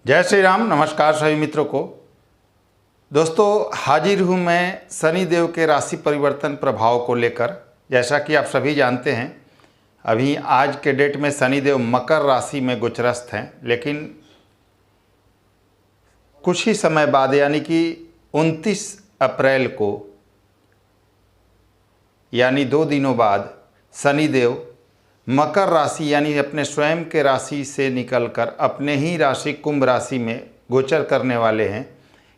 जय श्री राम। नमस्कार सभी मित्रों को। दोस्तों, हाजिर हूँ मैं शनि देव के राशि परिवर्तन प्रभाव को लेकर। जैसा कि आप सभी जानते हैं, अभी आज के डेट में शनि देव मकर राशि में गोचरस्थ हैं, लेकिन कुछ ही समय बाद यानी कि 29 अप्रैल को यानी 2 दिनों बाद शनि देव मकर राशि यानी अपने स्वयं के राशि से निकलकर अपने ही राशि कुंभ राशि में गोचर करने वाले हैं,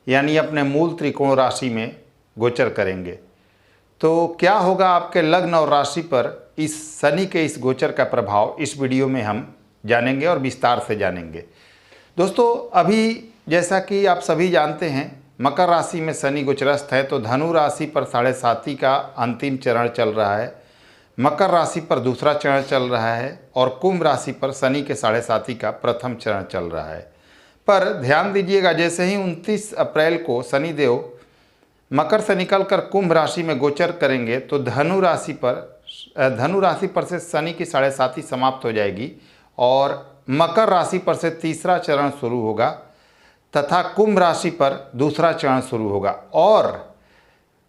यानी अपने मूल त्रिकोण राशि में गोचर करेंगे। तो क्या होगा आपके लग्न और राशि पर इस शनि के इस गोचर का प्रभाव, इस वीडियो में हम जानेंगे और विस्तार से जानेंगे। दोस्तों, अभी जैसा कि आप सभी जानते हैं, मकर राशि में शनि गोचरस्थ है, तो धनु राशि पर 7.5 का अंतिम चरण चल रहा है, मकर राशि पर दूसरा चरण चल रहा है और कुंभ राशि पर शनि के 7.5 का प्रथम चरण चल रहा है। पर ध्यान दीजिएगा, जैसे ही 29 अप्रैल को शनि देव मकर से निकलकर कुंभ राशि में गोचर करेंगे तो धनु राशि पर से शनि की 7.5 समाप्त हो जाएगी और मकर राशि पर से तीसरा चरण शुरू होगा तथा कुंभ राशि पर दूसरा चरण शुरू होगा और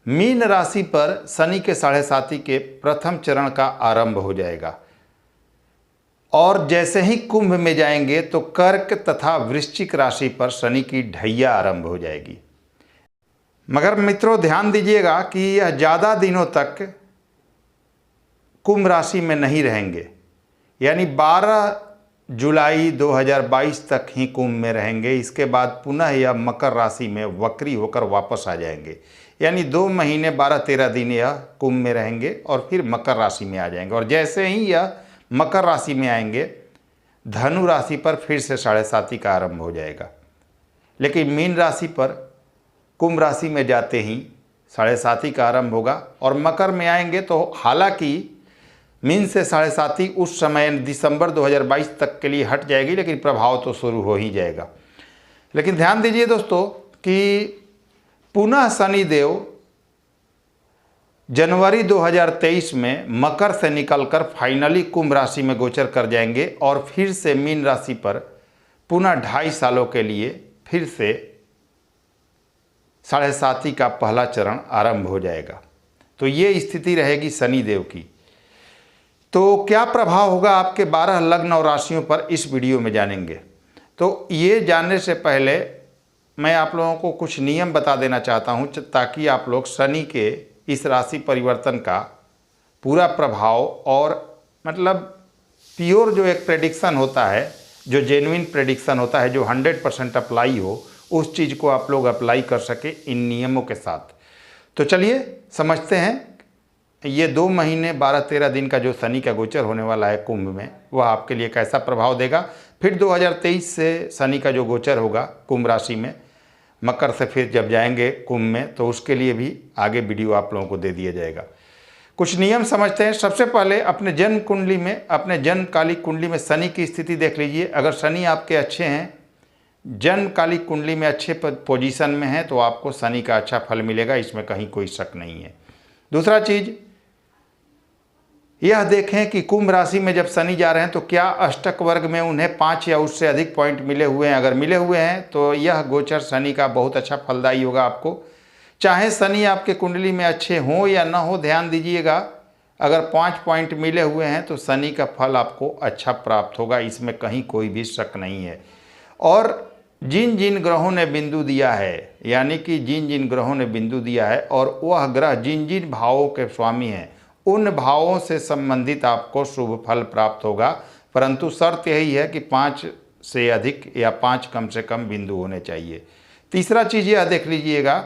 मीन राशि पर शनि के 7.5 के प्रथम चरण का आरंभ हो जाएगा। और जैसे ही कुंभ में जाएंगे तो कर्क तथा वृश्चिक राशि पर शनि की ढैया आरंभ हो जाएगी। मगर मित्रों, ध्यान दीजिएगा कि यह ज़्यादा दिनों तक कुंभ राशि में नहीं रहेंगे, यानी 12 जुलाई 2022 तक ही कुंभ में रहेंगे। इसके बाद पुनः यह मकर राशि में वक्री होकर वापस आ जाएंगे, यानी 2 महीने 12-13 दिन यह कुंभ में रहेंगे और फिर मकर राशि में आ जाएंगे। और जैसे ही यह मकर राशि में आएंगे, धनु राशि पर फिर से 7.5 का आरंभ हो जाएगा। लेकिन मीन राशि पर कुंभ राशि में जाते ही 7.5 का आरंभ होगा और मकर में आएंगे तो हालांकि मीन से 7.5 उस समय दिसंबर 2022 तक के लिए हट जाएगी, लेकिन प्रभाव तो शुरू हो ही जाएगा। लेकिन ध्यान दीजिए दोस्तों कि पुनः शनि देव जनवरी 2023 में मकर से निकलकर फाइनली कुंभ राशि में गोचर कर जाएंगे और फिर से मीन राशि पर पुनः 2.5 सालों के लिए फिर से 7.5 का पहला चरण आरंभ हो जाएगा। तो ये स्थिति रहेगी शनि देव की। तो क्या प्रभाव होगा आपके 12 लग्न और राशियों पर, इस वीडियो में जानेंगे। तो ये जानने से पहले मैं आप लोगों को कुछ नियम बता देना चाहता हूं, ताकि आप लोग शनि के इस राशि परिवर्तन का पूरा प्रभाव और मतलब प्योर जो एक प्रेडिक्शन होता है, जो जेन्युइन प्रेडिक्शन होता है, जो 100% अप्लाई हो, उस चीज़ को आप लोग अप्लाई कर सके इन नियमों के साथ। तो चलिए समझते हैं, ये 2 महीने 12-13 दिन का जो शनि का गोचर होने वाला है कुंभ में, वह आपके लिए कैसा प्रभाव देगा। फिर 2023 से शनि का जो गोचर होगा कुंभ राशि में, मकर से फिर जब जाएंगे कुंभ में, तो उसके लिए भी आगे वीडियो आप लोगों को दे दिया जाएगा। कुछ नियम समझते हैं। सबसे पहले अपने जन्म कुंडली में, अपने जन्मकालिक कुंडली में शनि की स्थिति देख लीजिए। अगर शनि आपके अच्छे हैं, जन्मकालिक कुंडली में अच्छे पोजीशन में है, तो आपको शनि का अच्छा फल मिलेगा, इसमें कहीं कोई शक नहीं है। दूसरा चीज़ यह देखें कि कुंभ राशि में जब शनि जा रहे हैं तो क्या अष्टक वर्ग में उन्हें 5 या उससे अधिक पॉइंट मिले हुए हैं। अगर मिले हुए हैं तो यह गोचर शनि का बहुत अच्छा फलदायी होगा आपको। चाहे शनि आपके कुंडली में अच्छे हों या ना हो, ध्यान दीजिएगा, अगर 5 पॉइंट मिले हुए हैं तो शनि का फल आपको अच्छा प्राप्त होगा, इसमें कहीं कोई भी शक नहीं है। और जिन जिन ग्रहों ने बिंदु दिया है, यानी कि जिन जिन ग्रहों ने बिंदु दिया है और वह ग्रह जिन जिन भावों के स्वामी हैं, उन भावों से संबंधित आपको शुभ फल प्राप्त होगा। परंतु शर्त यही है कि 5 से अधिक या 5 कम से कम बिंदु होने चाहिए। तीसरा चीज़ यह देख लीजिएगा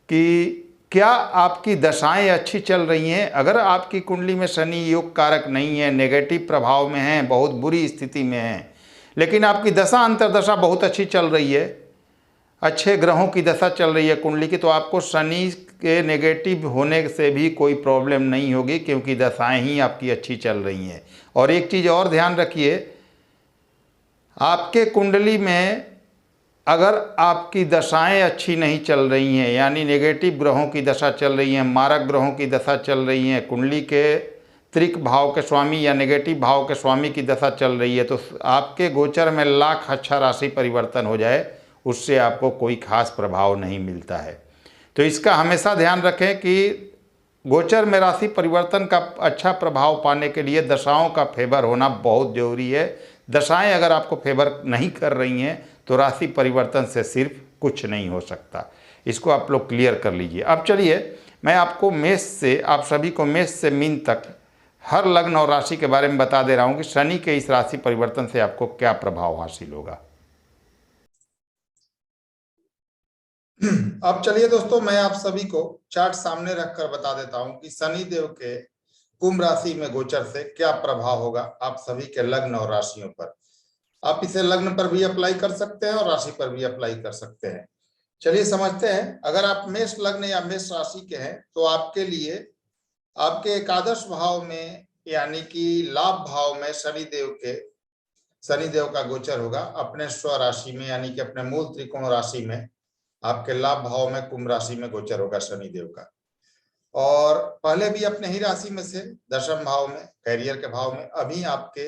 कि क्या आपकी दशाएं अच्छी चल रही हैं। अगर आपकी कुंडली में शनि योग कारक नहीं है, नेगेटिव प्रभाव में है, बहुत बुरी स्थिति में है, लेकिन आपकी दशा अंतर्दशा बहुत अच्छी चल रही है, अच्छे ग्रहों की दशा चल रही है कुंडली की, तो आपको शनि के नेगेटिव होने से भी कोई प्रॉब्लम नहीं होगी, क्योंकि दशाएं ही आपकी अच्छी चल रही हैं। और एक चीज़ और ध्यान रखिए, आपके कुंडली में अगर आपकी दशाएं अच्छी नहीं चल रही हैं, यानी नेगेटिव ग्रहों की दशा चल रही है, मारक ग्रहों की दशा चल रही है, कुंडली के त्रिक भाव के स्वामी या नेगेटिव भाव के स्वामी की दशा चल रही है तो आपके गोचर में लाख अच्छा राशि परिवर्तन हो जाए, उससे आपको कोई खास प्रभाव नहीं मिलता है। तो इसका हमेशा ध्यान रखें कि गोचर में राशि परिवर्तन का अच्छा प्रभाव पाने के लिए दशाओं का फेवर होना बहुत ज़रूरी है। दशाएं अगर आपको फेवर नहीं कर रही हैं तो राशि परिवर्तन से सिर्फ कुछ नहीं हो सकता। इसको आप लोग क्लियर कर लीजिए। अब चलिए मैं आपको मेष से, आप सभी को मेष से मीन तक हर लग्न और राशि के बारे में बता दे रहा हूं कि शनि के इस राशि परिवर्तन से आपको क्या प्रभाव हासिल होगा। अब चलिए दोस्तों, मैं आप सभी को चार्ट सामने रखकर बता देता हूं कि शनि देव के कुंभ राशि में गोचर से क्या प्रभाव होगा आप सभी के लग्न और राशियों पर। आप इसे लग्न पर भी अप्लाई कर सकते हैं और राशि पर भी अप्लाई कर सकते हैं। चलिए समझते हैं। अगर आप मेष लग्न या मेष राशि के हैं तो आपके लिए आपके एकादश भाव में यानी कि लाभ भाव में शनि देव का गोचर होगा। अपने स्व राशि में यानी कि अपने मूल त्रिकोण राशि में आपके लाभ भाव में कुंभ राशि में गोचर होगा शनि देव का। और पहले भी अपने ही राशि में से दशम भाव में, कैरियर के भाव में, अभी आपके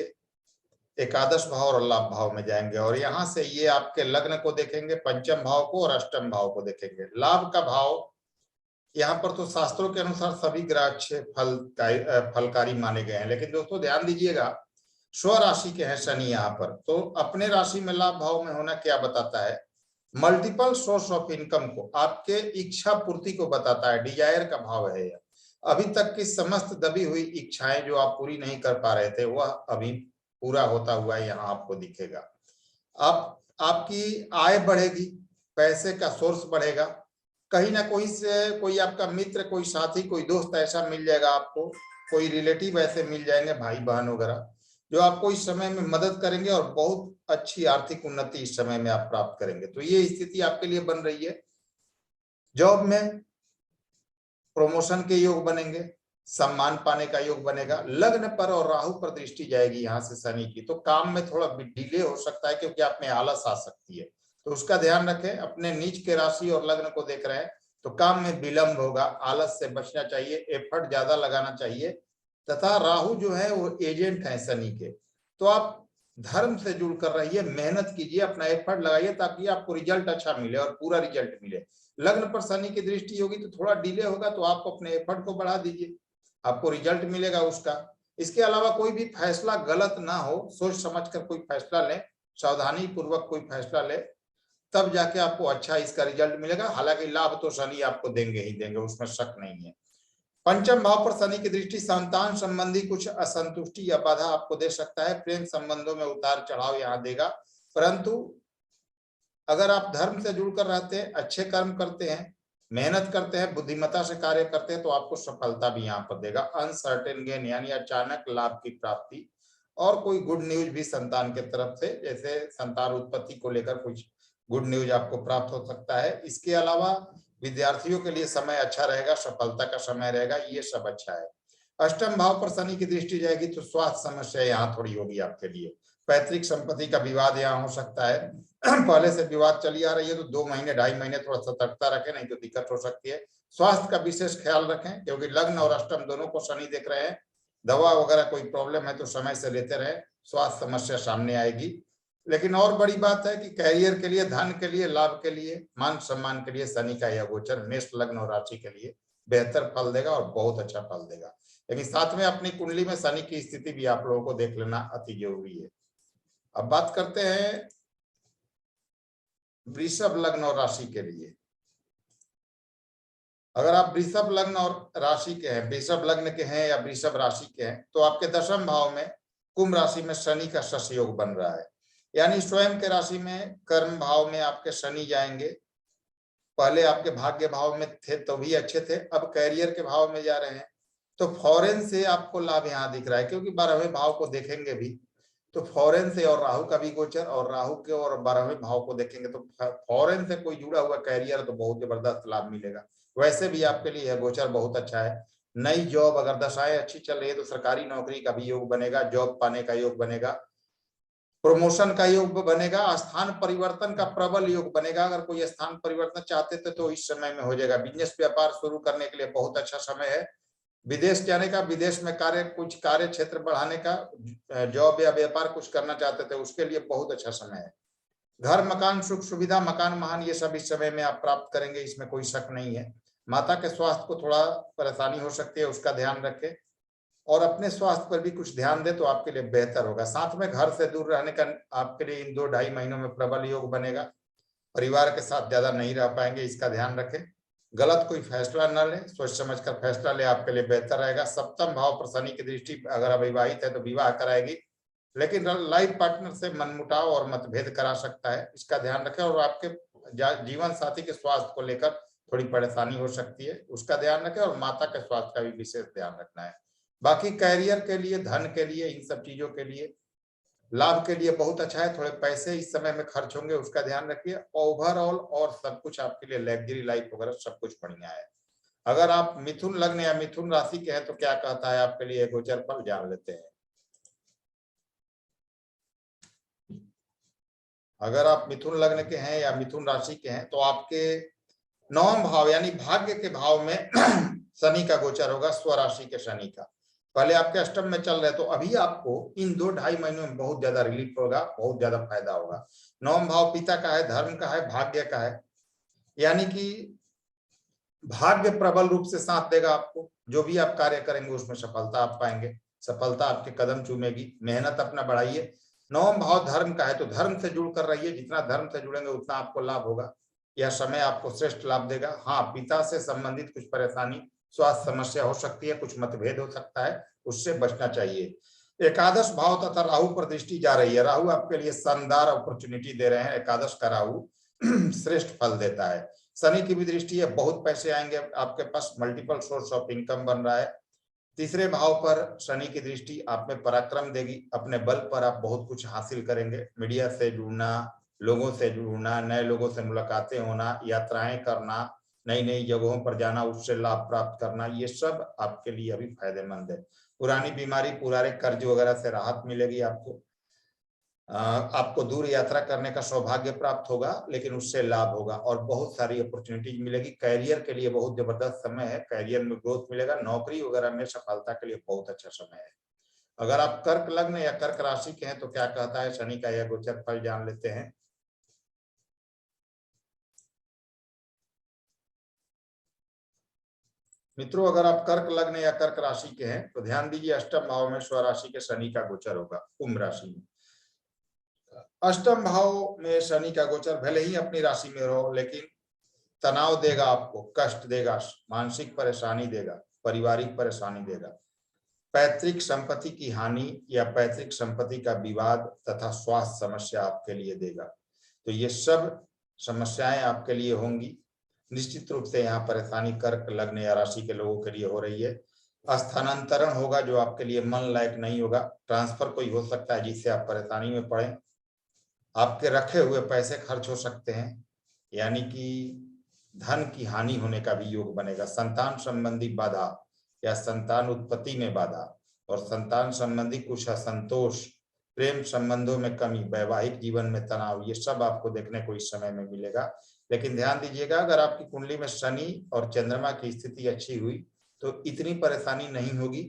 एकादश भाव और लाभ भाव में जाएंगे और यहां से ये आपके लग्न को देखेंगे, पंचम भाव को और अष्टम भाव को देखेंगे। लाभ का भाव यहाँ पर तो शास्त्रों के अनुसार सभी ग्रह अच्छे फलकारी माने गए हैं, लेकिन दोस्तों ध्यान दीजिएगा स्व राशि के हैं शनि यहाँ पर, तो अपने राशि में लाभ भाव में होना क्या बताता है, मल्टीपल सोर्स ऑफ इनकम को, आपके इच्छा पूर्ति को बताता है। डिजायर का भाव है यह। अभी तक की समस्त दबी हुई इच्छाएं जो आप पूरी नहीं कर पा रहे थे वह अभी पूरा होता हुआ यहाँ आपको दिखेगा। आपकी आय बढ़ेगी, पैसे का सोर्स बढ़ेगा, कहीं ना कहीं से कोई आपका मित्र, कोई साथी, कोई दोस्त ऐसा मिल जाएगा आपको, कोई रिलेटिव ऐसे मिल जाएंगे, भाई बहन वगैरह, जो आपको इस समय में मदद करेंगे और बहुत अच्छी आर्थिक उन्नति इस समय में आप प्राप्त करेंगे। तो ये स्थिति आपके लिए बन रही है। जॉब में प्रमोशन के योग बनेंगे, सम्मान पाने का योग बनेगा। लग्न पर और राहु पर दृष्टि जाएगी यहाँ से शनि की, तो काम में थोड़ा डिले हो सकता है क्योंकि आप में आलस आ सकती है, तो उसका ध्यान रखें। अपने नीच के राशि और लग्न को देख रहे हैं तो काम में विलंब होगा, आलस से बचना चाहिए, एफर्ट ज्यादा लगाना चाहिए। तथा राहु जो है वो एजेंट है शनि के, तो आप धर्म से जुड़कर रहिए, मेहनत कीजिए, अपना एफर्ट लगाइए ताकि आपको रिजल्ट अच्छा मिले और पूरा रिजल्ट मिले। लग्न पर शनि की दृष्टि होगी तो थोड़ा डिले होगा, तो आप अपने एफर्ट को बढ़ा दीजिए, आपको रिजल्ट मिलेगा उसका। इसके अलावा कोई भी फैसला गलत ना हो, सोच समझकर कोई फैसला लें, सावधानी पूर्वक कोई फैसला ले, तब जाके आपको अच्छा इसका रिजल्ट मिलेगा। हालांकि लाभ तो शनि आपको देंगे ही देंगे, उसमें शक नहीं है। पंचम भाव पर शनि की दृष्टि संतान संबंधी कुछ असंतुष्टि या बाधा आपको दे सकता है, प्रेम संबंधों में उतार चढ़ाव यहाँ देगा। परंतु अगर आप धर्म से जुड़कर रहते हैं, अच्छे कर्म करते हैं, मेहनत करते हैं, बुद्धिमत्ता से कार्य करते हैं, तो आपको सफलता भी यहाँ पर देगा। अनसर्टेन गेन यानी अचानक लाभ की प्राप्ति और कोई गुड न्यूज भी संतान के तरफ से, जैसे संतान उत्पत्ति को लेकर कुछ गुड न्यूज आपको प्राप्त हो सकता है। इसके अलावा विद्यार्थियों के लिए समय अच्छा रहेगा, सफलता का समय रहेगा, ये सब अच्छा है। अष्टम भाव पर शनि की दृष्टि जाएगी तो स्वास्थ्य समस्या यहाँ थोड़ी होगी आपके लिए। पैतृक संपत्ति का विवाद यहाँ हो सकता है। पहले से विवाद चली आ रही है तो 2 महीने 2.5 महीने थोड़ा सतर्कता रखें, नहीं तो दिक्कत हो सकती है। स्वास्थ्य का विशेष ख्याल रखें क्योंकि लग्न और अष्टम दोनों को शनि देख रहे हैं। दवा वगैरह कोई प्रॉब्लम है तो समय से लेते रहे, स्वास्थ्य समस्या सामने आएगी। लेकिन और बड़ी बात है कि कैरियर के लिए, धन के लिए, लाभ के लिए, मान सम्मान के लिए शनि का यह गोचर मेष लग्न और राशि के लिए बेहतर फल देगा और बहुत अच्छा फल देगा। लेकिन साथ में अपनी कुंडली में शनि की स्थिति भी आप लोगों को देख लेना अति जरूरी है। अब बात करते हैं वृषभ लग्न और राशि के लिए। अगर आप वृषभ लग्न और राशि के हैं, वृषभ लग्न के हैं या वृषभ राशि के हैं, तो आपके दशम भाव में कुंभ राशि में शनि का शश योग बन रहा है, यानी स्वयं के राशि में कर्म भाव में आपके शनि जाएंगे। पहले आपके भाग्य भाव में थे तो भी अच्छे थे, अब कैरियर के भाव में जा रहे हैं, तो फॉरेन से आपको लाभ यहाँ दिख रहा है क्योंकि 12वें भाव को देखेंगे भी, तो फॉरेन से, और राहु का भी गोचर, और राहु के और 12वें भाव को देखेंगे तो फॉरेन से कोई जुड़ा हुआ कैरियर तो बहुत जबरदस्त लाभ मिलेगा। वैसे भी आपके लिए यह गोचर बहुत अच्छा है। नई जॉब अगर दशाएं अच्छी चल रही है तो सरकारी नौकरी का भी योग बनेगा, जॉब पाने का योग बनेगा, प्रमोशन का योग बनेगा, स्थान परिवर्तन का प्रबल योग बनेगा। अगर कोई स्थान परिवर्तन चाहते थे तो इस समय में हो जाएगा। बिजनेस व्यापार शुरू करने के लिए बहुत अच्छा समय है। विदेश जाने का, विदेश में कुछ कार्य क्षेत्र बढ़ाने का, जॉब या व्यापार कुछ करना चाहते थे उसके लिए बहुत अच्छा समय है। घर मकान सुख सुविधा मकान महान ये सब इस समय में आप प्राप्त करेंगे, इसमें कोई शक नहीं है। माता के स्वास्थ्य को थोड़ा परेशानी हो सकती है, उसका ध्यान रखें और अपने स्वास्थ्य पर भी कुछ ध्यान दें तो आपके लिए बेहतर होगा। साथ में घर से दूर रहने का आपके लिए इन 2-2.5 महीनों में प्रबल योग बनेगा। परिवार के साथ ज्यादा नहीं रह पाएंगे, इसका ध्यान रखें। गलत कोई फैसला न लें, सोच समझ कर फैसला ले, आपके लिए बेहतर रहेगा। सप्तम भाव पर शनि की दृष्टि अगर अविवाहित है तो विवाह कराएगी, लेकिन लाइफ पार्टनर से मनमुटाव और मतभेद करा सकता है, इसका ध्यान रखें। और आपके जीवन साथी के स्वास्थ्य को लेकर थोड़ी परेशानी हो सकती है, उसका ध्यान रखें। और माता के स्वास्थ्य का भी विशेष ध्यान रखना है। बाकी कैरियर के लिए, धन के लिए, इन सब चीजों के लिए, लाभ के लिए बहुत अच्छा है। थोड़े पैसे इस समय में खर्च होंगे, उसका ध्यान रखिए। ओवरऑल और सब कुछ आपके लिए लग्जरी लाइफ वगैरह सब कुछ बढ़िया है। अगर आप मिथुन लग्न या मिथुन राशि के हैं तो क्या कहता है आपके लिए गोचर फल जान लेते हैं। अगर आप मिथुन लग्न के हैं या मिथुन राशि के हैं तो आपके 9वें भाव यानी भाग्य के भाव में शनि का गोचर होगा, स्वराशि के शनि का। पहले आपके अष्टम में चल रहे, तो अभी आपको इन 2-2.5 महीनों में बहुत ज्यादा रिलीफ होगा, बहुत ज्यादा फायदा होगा। 9वां भाव पिता का है, धर्म का है, भाग्य का है, यानी कि भाग्य प्रबल रूप से साथ देगा आपको। जो भी आप कार्य करेंगे उसमें सफलता आप पाएंगे, सफलता आपके कदम चूमेगी। मेहनत अपना बढ़ाइए। 9वां भाव धर्म का है तो धर्म से जुड़ कर रहिए, जितना धर्म से जुड़ेंगे उतना आपको लाभ होगा। यह समय आपको श्रेष्ठ लाभ देगा। हाँ, पिता से संबंधित कुछ परेशानी, स्वास्थ्य समस्या हो सकती है, कुछ मतभेद हो सकता है, उससे बचना चाहिए। एकादश भाव तथा राहु पर दृष्टि जा रही है। राहु आपके लिए शानदार अपॉर्चुनिटी दे रहे हैं। एकादश का राहु श्रेष्ठ फल देता है। शनि की भी दृष्टि है, बहुत पैसे आएंगे आपके पास, मल्टीपल सोर्स ऑफ इनकम बन रहा है। तीसरे भाव पर शनि की दृष्टि आप में पराक्रम देगी, अपने बल पर आप बहुत कुछ हासिल करेंगे। मीडिया से जुड़ना, लोगों से जुड़ना, नए लोगों से मुलाकातें होना, यात्राएं करना, नई नई जगहों पर जाना, उससे लाभ प्राप्त करना, ये सब आपके लिए अभी फायदेमंद है। पुरानी बीमारी, पुराने कर्ज वगैरह से राहत मिलेगी आपको। आपको दूर यात्रा करने का सौभाग्य प्राप्त होगा, लेकिन उससे लाभ होगा और बहुत सारी अपॉर्चुनिटीज मिलेगी। कैरियर के लिए बहुत जबरदस्त समय है, कैरियर में ग्रोथ मिलेगा। नौकरी वगैरह में सफलता के लिए बहुत अच्छा समय है। अगर आप कर्क लग्न या कर्क राशि के हैं तो क्या कहता है शनि का यह गोचर फल जान लेते हैं। मित्रों, अगर आप कर्क लग्न या कर्क राशि के हैं तो ध्यान दीजिए, अष्टम भाव में स्वराशि के शनि का गोचर होगा, कुंभ राशि में। अष्टम भाव में शनि का गोचर भले ही अपनी राशि में रहो, लेकिन तनाव देगा आपको, कष्ट देगा, मानसिक परेशानी देगा, पारिवारिक परेशानी देगा। पैतृक संपत्ति की हानि या पैतृक संपत्ति का विवाद तथा स्वास्थ्य समस्या आपके लिए देगा। तो ये सब समस्याएं आपके लिए होंगी। निश्चित रूप से यहाँ परेशानी कर्क लग्न या राशि के लोगों के लिए हो रही है। स्थानांतरण होगा जो आपके लिए मन लायक नहीं होगा। ट्रांसफर कोई हो सकता है जिससे आप परेशानी में पड़े। आपके रखे हुए पैसे खर्च हो सकते हैं, यानी कि धन की हानि होने का भी योग बनेगा। संतान संबंधी बाधा या संतान उत्पत्ति में बाधा और संतान संबंधी कुछ असंतोष, प्रेम संबंधों में कमी, वैवाहिक जीवन में तनाव, ये सब आपको देखने को इस समय में मिलेगा। लेकिन ध्यान दीजिएगा, अगर आपकी कुंडली में शनि और चंद्रमा की स्थिति अच्छी हुई तो इतनी परेशानी नहीं होगी,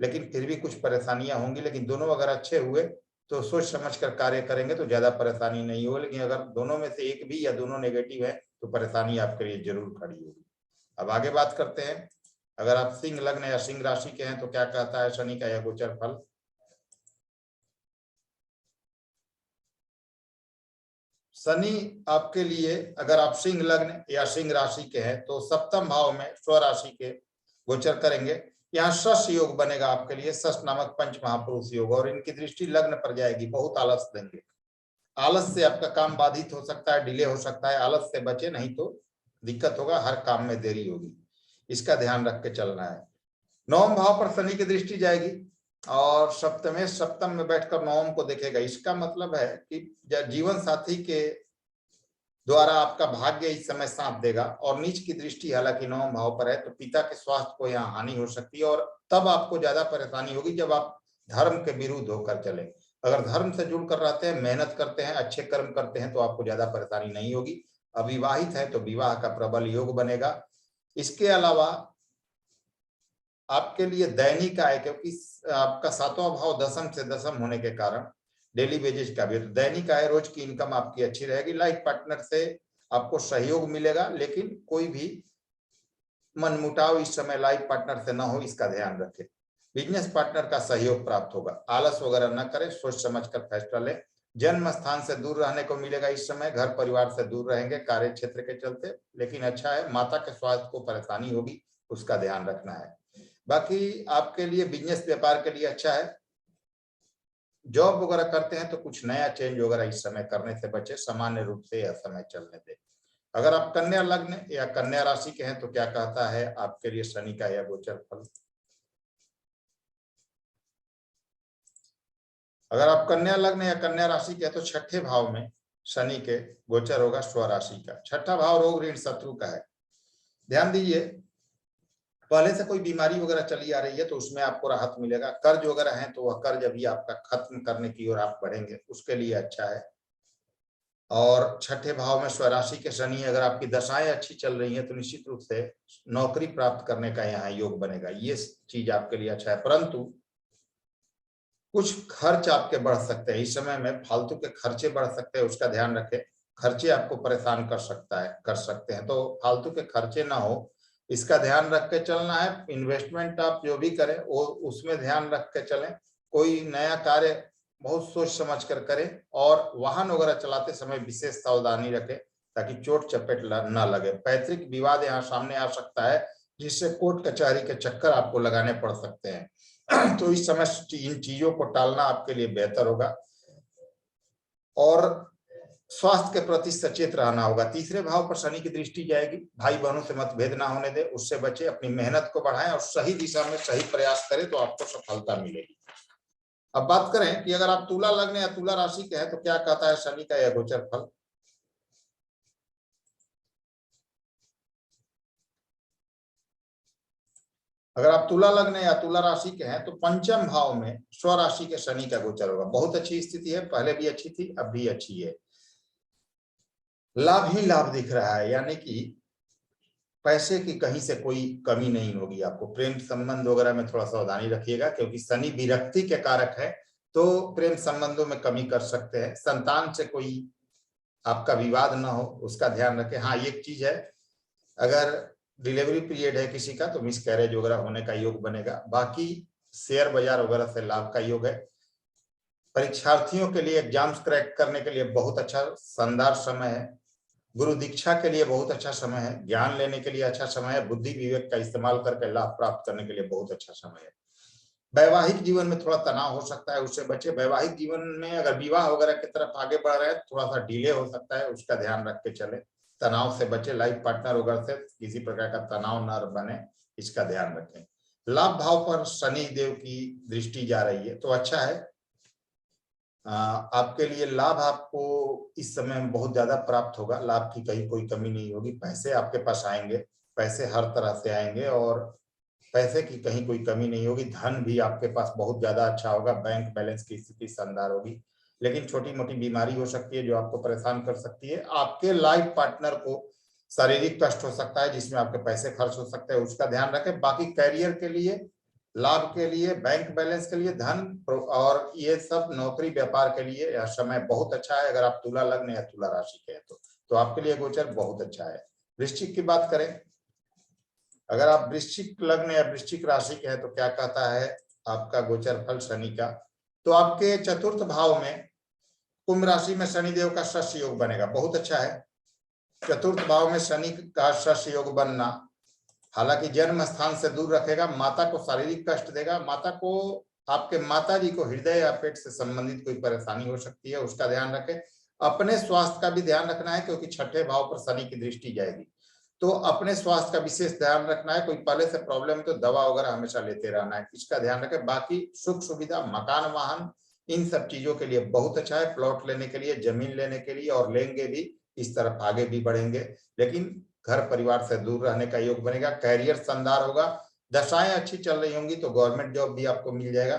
लेकिन फिर भी कुछ परेशानियां होंगी। लेकिन दोनों अगर अच्छे हुए तो सोच समझ कर कार्य करेंगे तो ज्यादा परेशानी नहीं होगी। लेकिन अगर दोनों में से एक भी या दोनों नेगेटिव है तो परेशानी आपके लिए जरूर खड़ी होगी। अब आगे बात करते हैं, अगर आप सिंह लग्न या सिंह राशि के हैं तो क्या कहता है शनि का यह गोचर फल। शनि आपके लिए, अगर आप सिंह लग्न या सिंह राशि के हैं तो सप्तम भाव में स्वराशि के गोचर करेंगे। यहाँ शश योग बनेगा आपके लिए, शश नामक पंच महापुरुष योग, और इनकी दृष्टि लग्न पर जाएगी। बहुत आलस देंगे, आलस से आपका काम बाधित हो सकता है, डिले हो सकता है। आलस से बचे, नहीं तो दिक्कत होगा, हर काम में देरी होगी, इसका ध्यान रख के चलना है। 9वें भाव पर शनि की दृष्टि जाएगी और सप्तम में बैठकर 9वें को देखेगा। इसका मतलब है कि जीवन साथी के द्वारा आपका भाग्य इस समय साथ देगा। और नीच की दृष्टि हालांकि 9वें भाव पर है तो पिता के स्वास्थ्य को यहाँ हानि हो सकती है, और तब आपको ज्यादा परेशानी होगी जब आप धर्म के विरुद्ध होकर चले। अगर धर्म से जुड़कर रहते हैं, मेहनत करते हैं, अच्छे कर्म करते हैं तो आपको ज्यादा परेशानी नहीं होगी। अविवाहित है तो विवाह का प्रबल योग बनेगा। इसके अलावा आपके लिए दैनिक आय, क्योंकि आपका सातवां भाव दशम से दशम होने के कारण डेली वेजेस का भी, तो दैनिक आय रोज की इनकम आपकी अच्छी रहेगी। लाइफ पार्टनर से आपको सहयोग मिलेगा, लेकिन कोई भी मनमुटाव इस समय लाइफ पार्टनर से ना हो, इसका ध्यान रखें। बिजनेस पार्टनर का सहयोग प्राप्त होगा। आलस वगैरह न करें, सोच समझकर फैसला लें। जन्म स्थान से दूर रहने को मिलेगा इस समय, घर परिवार से दूर रहेंगे कार्य क्षेत्र के चलते, लेकिन अच्छा है। माता के स्वास्थ्य को परेशानी होगी, उसका ध्यान रखना है। बाकी आपके लिए बिजनेस व्यापार के लिए अच्छा है। जॉब वगैरह करते हैं तो कुछ नया चेंज वगैरह इस समय करने से बचे, सामान्य रूप से यह समय चलने दें। अगर आप कन्या लग्न या कन्या राशि के हैं तो क्या कहता है आपके लिए शनि का यह गोचर फल। अगर आप कन्या लग्न या कन्या राशि के हैं तो छठे भाव में शनि के गोचर होगा स्वराशि का। छठा भाव रोग ऋण शत्रु का है। ध्यान दीजिए, पहले से कोई बीमारी वगैरह चली आ रही है तो उसमें आपको राहत मिलेगा। कर्ज वगैरह है तो वह कर्ज अभी आपका खत्म करने की ओर आप बढ़ेंगे, उसके लिए अच्छा है। और छठे भाव में स्वराशि के शनि, अगर आपकी दशाएं अच्छी चल रही हैं तो निश्चित रूप से नौकरी प्राप्त करने का यहाँ योग बनेगा, ये चीज आपके लिए अच्छा है। परंतु कुछ खर्च आपके बढ़ सकते हैं इस समय में, फालतू के खर्चे बढ़ सकते हैं, उसका ध्यान रखें। खर्चे आपको परेशान कर सकते हैं, तो फालतू के खर्चे ना हो, इसका ध्यान रख के चलना है। इन्वेस्टमेंट आप जो भी करें वो उसमें ध्यान रख के चलें। कोई नया कार्य बहुत सोच समझ कर करें, और वाहन वगैरह चलाते समय विशेष सावधानी रखें ताकि चोट चपेट न लगे। पैतृक विवाद यहाँ सामने आ सकता है, जिससे कोर्ट कचहरी के चक्कर आपको लगाने पड़ सकते हैं। तो इस समय इन चीजों को टालना आपके लिए बेहतर होगा, और स्वास्थ्य के प्रति सचेत रहना होगा। तीसरे भाव पर शनि की दृष्टि जाएगी, भाई बहनों से मतभेद ना होने दे, उससे बचे, अपनी मेहनत को बढ़ाएं और सही दिशा में सही प्रयास करें तो आपको सफलता मिलेगी। अब बात करें कि अगर आप तुला लग्न या तुला राशि के हैं तो क्या कहता है शनि का यह गोचर फल। अगर आप तुला लग्न या तुला राशि के हैं तो पंचम भाव में स्वराशि के शनि का गोचर होगा। बहुत अच्छी स्थिति है, पहले भी अच्छी थी, अब भी अच्छी है। लाभ ही लाभ दिख रहा है, यानी कि पैसे की कहीं से कोई कमी नहीं होगी आपको। प्रेम संबंध वगैरह में थोड़ा सावधानी रखिएगा, क्योंकि शनि विरक्ति के कारक है, तो प्रेम संबंधों में कमी कर सकते हैं। संतान से कोई आपका विवाद ना हो, उसका ध्यान रखें। हाँ, एक चीज है, अगर डिलीवरी पीरियड है किसी का तो मिस कैरेज वगैरह होने का योग बनेगा। बाकी शेयर बाजार वगैरह से लाभ का योग है। परीक्षार्थियों के लिए एग्जाम्स क्रैक करने के लिए बहुत अच्छा शानदार समय है। गुरु दीक्षा के लिए बहुत अच्छा समय है। ज्ञान लेने के लिए अच्छा समय है। बुद्धि विवेक का इस्तेमाल करके लाभ प्राप्त करने के लिए बहुत अच्छा समय है। वैवाहिक जीवन में थोड़ा तनाव हो सकता है, उससे बचे। वैवाहिक जीवन में अगर विवाह वगैरह की तरफ आगे बढ़ रहे हैं, थोड़ा सा डिले हो सकता है, उसका ध्यान रख के चले। तनाव से बचे, लाइफ पार्टनर वगैरह से किसी प्रकार का तनाव न बने, इसका ध्यान रखें। लाभ भाव पर शनि देव की दृष्टि जा रही है, तो अच्छा है। आपके लिए लाभ आपको इस समय में बहुत ज्यादा प्राप्त होगा। लाभ की कहीं कोई कमी नहीं होगी। पैसे आपके पास आएंगे, पैसे हर तरह से आएंगे, और पैसे की कहीं कोई कमी नहीं होगी। धन भी आपके पास बहुत ज्यादा अच्छा होगा। बैंक बैलेंस की स्थिति शानदार होगी, लेकिन छोटी मोटी बीमारी हो सकती है जो आपको परेशान कर सकती है। आपके लाइफ पार्टनर को शारीरिक कष्ट हो सकता है, जिसमें आपके पैसे खर्च हो सकते हैं, उसका ध्यान रखें। बाकी करियर के लिए, लाभ के लिए, बैंक बैलेंस के लिए, धन और ये सब नौकरी व्यापार के लिए यह समय बहुत अच्छा है। अगर आप तुला लग्न या तुला राशि के हैं तो आपके लिए गोचर बहुत अच्छा है। वृश्चिक की बात करें, अगर आप वृश्चिक लग्न या वृश्चिक राशि के हैं तो क्या कहता है आपका गोचर फल शनि का। तो आपके चतुर्थ भाव में कुंभ राशि में शनि देव का षष्ठ योग बनेगा, बहुत अच्छा है। चतुर्थ भाव में शनि का षष्ठ योग बनना हालांकि जन्म स्थान से दूर रखेगा, माता को शारीरिक कष्ट देगा। माता को, आपके माता जी को हृदय या पेट से संबंधित कोई परेशानी हो सकती है, उसका ध्यान रखें। अपने स्वास्थ्य का भी ध्यान रखना है, क्योंकि छठे भाव पर शनि की दृष्टि जाएगी, तो अपने स्वास्थ्य का विशेष ध्यान रखना है। कोई पहले से प्रॉब्लम है तो दवा वगैरह हमेशा लेते रहना है, इसका ध्यान रखें। बाकी सुख सुविधा, मकान, वाहन, इन सब चीजों के लिए बहुत अच्छा है। प्लॉट लेने के लिए, जमीन लेने के लिए, और लेंगे भी, इस तरफ आगे भी बढ़ेंगे। लेकिन घर परिवार से दूर रहने का योग बनेगा। कैरियर शानदार होगा। दशाएं अच्छी चल रही होंगी तो गवर्नमेंट जॉब भी आपको मिल जाएगा।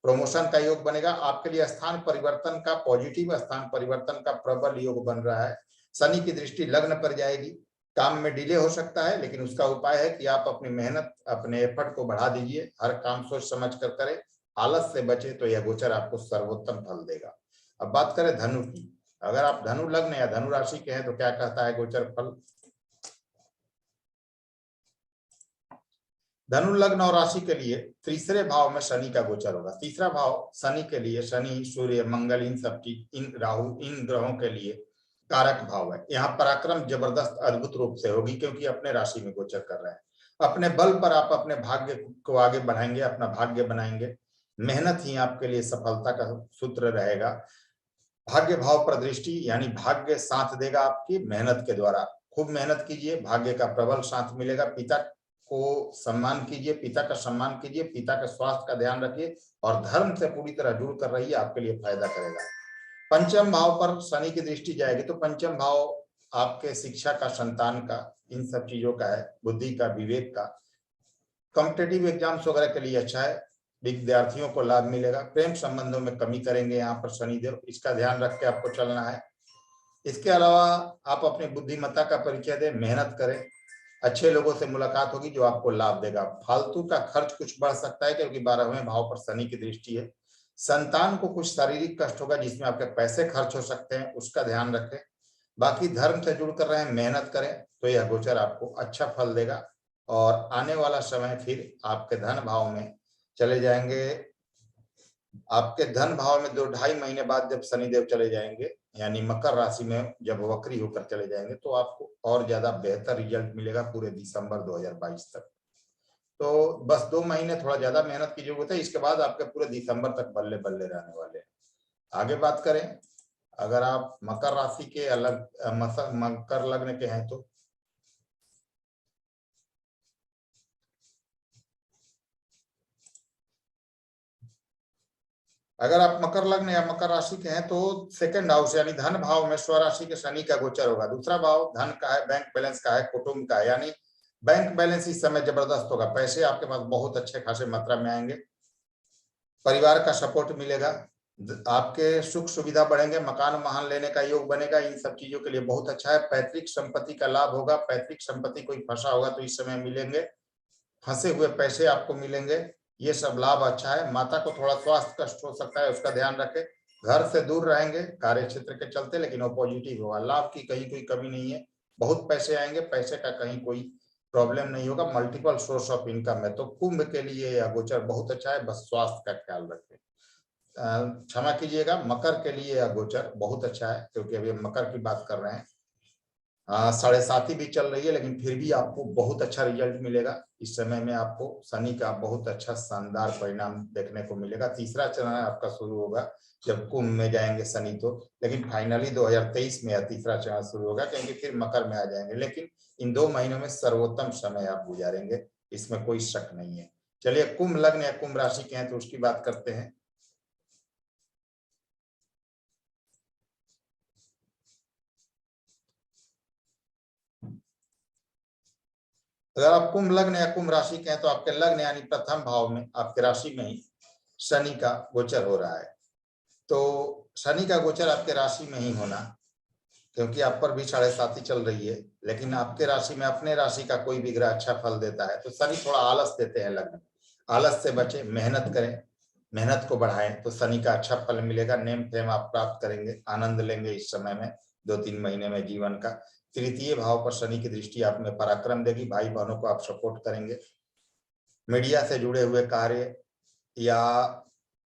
प्रमोशन का योग बनेगा। आपके लिए स्थान परिवर्तन का, पॉजिटिव स्थान परिवर्तन का प्रबल योग बन रहा है। शनि की दृष्टि लग्न पर जाएगी, काम में डिले हो सकता है, लेकिन उसका उपाय है कि आप अपनी मेहनत, अपने एफर्ट को बढ़ा दीजिए, हर काम सोच समझ कर करें, आलस से बचे, तो यह गोचर आपको सर्वोत्तम फल देगा। अब बात करें धनु की। अगर आप धनु लग्न या धनु राशि के हैं तो क्या कहता है गोचर फल। धनु लग्न और राशि के लिए तीसरे भाव में शनि का गोचर होगा। तीसरा भाव शनि के लिए, शनि, सूर्य, मंगल, इन सब की, इन राहु, इन ग्रहों के लिए कारक भाव है। यहाँ पराक्रम जबरदस्त अद्भुत रूप से होगी, क्योंकि अपने राशि में गोचर कर रहे हैं। अपने बल पर आप अपने भाग्य को आगे बढ़ाएंगे, अपना भाग्य बनाएंगे। मेहनत ही आपके लिए सफलता का सूत्र रहेगा। भाग्य भाव पर दृष्टि, यानी भाग्य साथ देगा आपकी मेहनत के द्वारा। खूब मेहनत कीजिए, भाग्य का प्रबल साथ मिलेगा। पिता को सम्मान कीजिए, पिता का सम्मान कीजिए, पिता के स्वास्थ्य का ध्यान रखिए और धर्म से पूरी तरह जुड़ कर रहिए, आपके लिए फायदा करेगा। पंचम भाव पर शनि की दृष्टि जाएगी तो पंचम भाव आपके शिक्षा का, संतान का, इन सब चीजों का है, बुद्धि का, विवेक का। कॉम्पिटेटिव एग्जाम्स वगैरह के लिए अच्छा है, विद्यार्थियों को लाभ मिलेगा। प्रेम संबंधों में कमी करेंगे यहाँ पर शनिदेव, इसका ध्यान रख के आपको चलना है। इसके अलावा आप अपनी बुद्धिमत्ता का परिचय दें, मेहनत करें, अच्छे लोगों से मुलाकात होगी जो आपको लाभ देगा। फालतू का खर्च कुछ बढ़ सकता है, क्योंकि 12वें भाव पर शनि की दृष्टि है। संतान को कुछ शारीरिक कष्ट होगा जिसमें आपके पैसे खर्च हो सकते हैं, उसका ध्यान रखें। बाकी धर्म से जुड़ कर रहे हैं, मेहनत करें तो यह गोचर आपको अच्छा फल देगा। और आने वाला समय फिर आपके धन भाव में चले जाएंगे। आपके धन भाव में 2-2.5 महीने बाद जब शनिदेव चले जाएंगे, यानी मकर राशि में जब वक्री होकर चले जाएंगे, तो आपको और ज्यादा बेहतर रिजल्ट मिलेगा पूरे दिसंबर 2022 तक। तो बस 2 महीने थोड़ा ज्यादा मेहनत की जरूरत है, इसके बाद आपके पूरे दिसंबर तक बल्ले बल्ले रहने वाले हैं। आगे बात करें, अगर आप मकर राशि के अलग मकर लग्न के हैं तो अगर आप मकर लग्न या मकर राशि के हैं तो सेकंड हाउस यानी धन भाव में स्वराशि के शनि का गोचर होगा। दूसरा भाव धन का है, बैंक बैलेंस का है, कुटुंब का है, यानी बैंक बैलेंस इस समय जबरदस्त होगा। पैसे आपके पास बहुत अच्छे खासे मात्रा में आएंगे, परिवार का सपोर्ट मिलेगा, आपके सुख सुविधा बढ़ेंगे, मकान वाहन लेने का योग बनेगा। इन सब चीजों के लिए बहुत अच्छा है। पैतृक संपत्ति का लाभ होगा, पैतृक संपत्ति कोई फंसा होगा तो इस समय मिलेंगे, फंसे हुए पैसे आपको मिलेंगे, ये सब लाभ अच्छा है। माता को थोड़ा स्वास्थ्य कष्ट हो सकता है, उसका ध्यान रखें। घर से दूर रहेंगे कार्य क्षेत्र के चलते, लेकिन वो पॉजिटिव होगा। लाभ की कहीं कोई कमी नहीं है, बहुत पैसे आएंगे, पैसे का कहीं कोई प्रॉब्लम नहीं होगा। मल्टीपल सोर्स ऑफ इनकम है। तो कुंभ के लिए यह गोचर बहुत अच्छा है, बस स्वास्थ्य का ख्याल रखें। क्षमा कीजिएगा, मकर के लिए यह गोचर बहुत अच्छा है, क्योंकि अभी हम मकर की बात कर रहे हैं। 7.5 भी चल रही है, लेकिन फिर भी आपको बहुत अच्छा रिजल्ट मिलेगा। इस समय में आपको शनि का बहुत अच्छा शानदार परिणाम देखने को मिलेगा। तीसरा चरण आपका शुरू होगा जब कुंभ में जाएंगे शनि तो, लेकिन फाइनली 2023 में यह तीसरा चरण शुरू होगा, क्योंकि फिर मकर में आ जाएंगे। लेकिन इन 2 महीनों में सर्वोत्तम समय आप गुजारेंगे, इसमें कोई शक नहीं है। चलिए, कुंभ लग्न या कुंभ राशि के हैं तो उसकी बात करते हैं। अगर आप कुंभ लग्न या कुंभ राशि के हैं तो आपके लग्न यानी प्रथम भाव में, आपके राशि में ही शनि का गोचर हो रहा है। तो शनि का गोचर आपके राशि में ही होना, क्योंकि आप पर भी 7.5 चल रही है, लेकिन आपके राशि में अपने राशि का कोई भी ग्रह अच्छा फल देता है। तो शनि थोड़ा आलस देते हैं लग्न में, आलस से बचे, मेहनत करें, मेहनत को बढ़ाएं तो शनि का अच्छा फल मिलेगा। नेम फेम आप प्राप्त करेंगे, आनंद लेंगे इस समय में, 2-3 महीने में जीवन का। तृतीय भाव पर शनि की दृष्टि आप में पराक्रम देगी, भाई बहनों को आप सपोर्ट करेंगे। मीडिया से जुड़े हुए कार्य या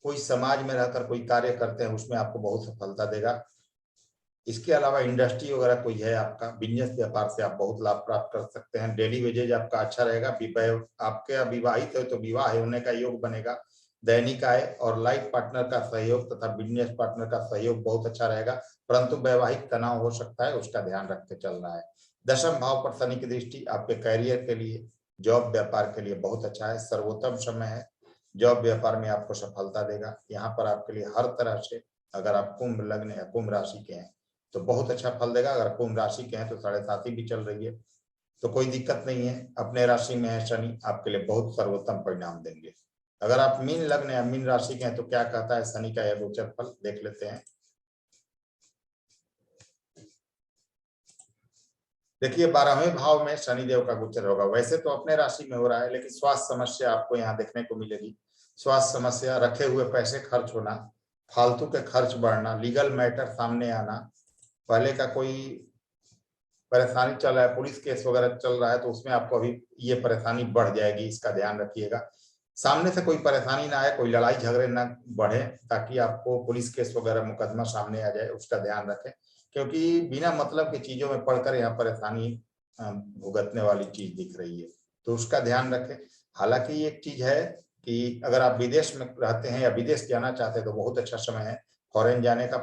कोई समाज में रहकर कोई कार्य करते हैं, उसमें आपको बहुत सफलता देगा। इसके अलावा इंडस्ट्री वगैरह कोई है आपका, बिजनेस व्यापार से आप बहुत लाभ प्राप्त कर सकते हैं। डेली वेजेज आपका अच्छा रहेगा। आपके अविवाहित है तो विवाह होने का योग बनेगा। दैनिक आय और लाइफ पार्टनर का सहयोग तथा बिजनेस पार्टनर का सहयोग बहुत अच्छा रहेगा, परंतु वैवाहिक तनाव हो सकता है, उसका ध्यान रख के चलना है। दशम भाव पर शनि की दृष्टि आपके कैरियर के लिए, जॉब व्यापार के लिए बहुत अच्छा है, सर्वोत्तम समय है। जॉब व्यापार में आपको सफलता देगा। यहाँ पर आपके लिए हर तरह से, अगर आप कुंभ लग्न या कुंभ राशि के हैं तो बहुत अच्छा फल देगा। अगर कुंभ राशि के हैं तो 7.5 भी चल रही है तो कोई दिक्कत नहीं है। अपने राशि में है शनि, आपके लिए बहुत सर्वोत्तम परिणाम देंगे। अगर आप मीन लग्न या मीन राशि के हैं तो क्या कहता है शनि का यह गोचर फल, देख लेते हैं। देखिए 12वें भाव में शनिदेव का गोचर होगा। वैसे तो अपने राशि में हो रहा है, लेकिन स्वास्थ्य समस्या आपको यहाँ देखने को मिलेगी। स्वास्थ्य समस्या, रखे हुए पैसे खर्च होना, फालतू के खर्च बढ़ना, लीगल मैटर सामने आना, पहले का कोई परेशानी चल रहा है, पुलिस केस वगैरह चल रहा है, तो उसमें आपको अभी ये परेशानी बढ़ जाएगी, इसका ध्यान रखिएगा। सामने से कोई परेशानी ना आए, कोई लड़ाई झगड़े ना बढ़े, ताकि आपको पुलिस केस वगैरह मुकदमा सामने आ जाए, उसका ध्यान रखें। क्योंकि बिना मतलब की चीजों में पढ़कर यहाँ परेशानी भुगतने वाली चीज दिख रही है, तो उसका ध्यान रखें। हालांकि एक चीज है कि अगर आप विदेश में रहते हैं या विदेश जाना चाहते हैं तो बहुत अच्छा समय है फॉरेन जाने का।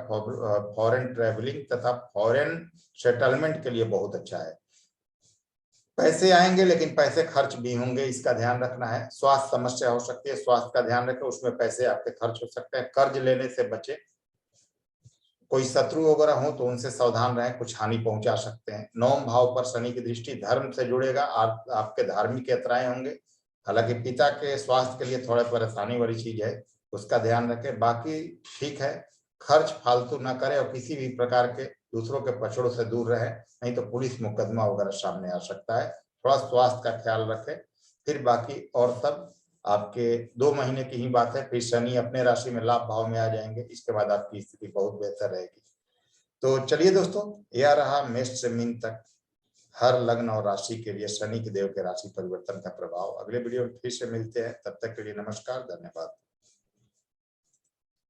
फॉरेन ट्रेवलिंग तथा फॉरेन सेटलमेंट के लिए बहुत अच्छा है। पैसे आएंगे लेकिन पैसे खर्च भी होंगे, इसका ध्यान रखना है। स्वास्थ्य समस्या हो सकती है, स्वास्थ्य का ध्यान रखें, उसमें पैसे आपके खर्च हो सकते हैं। कर्ज लेने से बचे, कोई शत्रु वगैरह हो तो उनसे सावधान रहें, कुछ हानि पहुंचा सकते हैं। 9वें भाव पर शनि की दृष्टि धर्म से जुड़ेगा, आपके धार्मिक यात्राएं होंगे। हालांकि पिता के स्वास्थ्य के लिए थोड़ा परेशानी वाली चीज है, उसका ध्यान रखें। बाकी ठीक है, खर्च फालतू ना करें और किसी भी प्रकार के दूसरों के पछड़ों से दूर रहे, नहीं तो पुलिस मुकदमा वगैरह सामने आ सकता है। थोड़ा स्वास्थ्य का ख्याल रखें। फिर बाकी और सब आपके 2 महीने की ही बात है, फिर शनि अपने राशि में लाभ भाव में आ जाएंगे, इसके बाद आपकी स्थिति बहुत बेहतर रहेगी। तो चलिए दोस्तों, यह रहा मेष से मीन तक हर लग्न और राशि के लिए शनि के देव के राशि परिवर्तन का प्रभाव। अगले वीडियो में फिर से मिलते हैं, तब तक के लिए नमस्कार, धन्यवाद।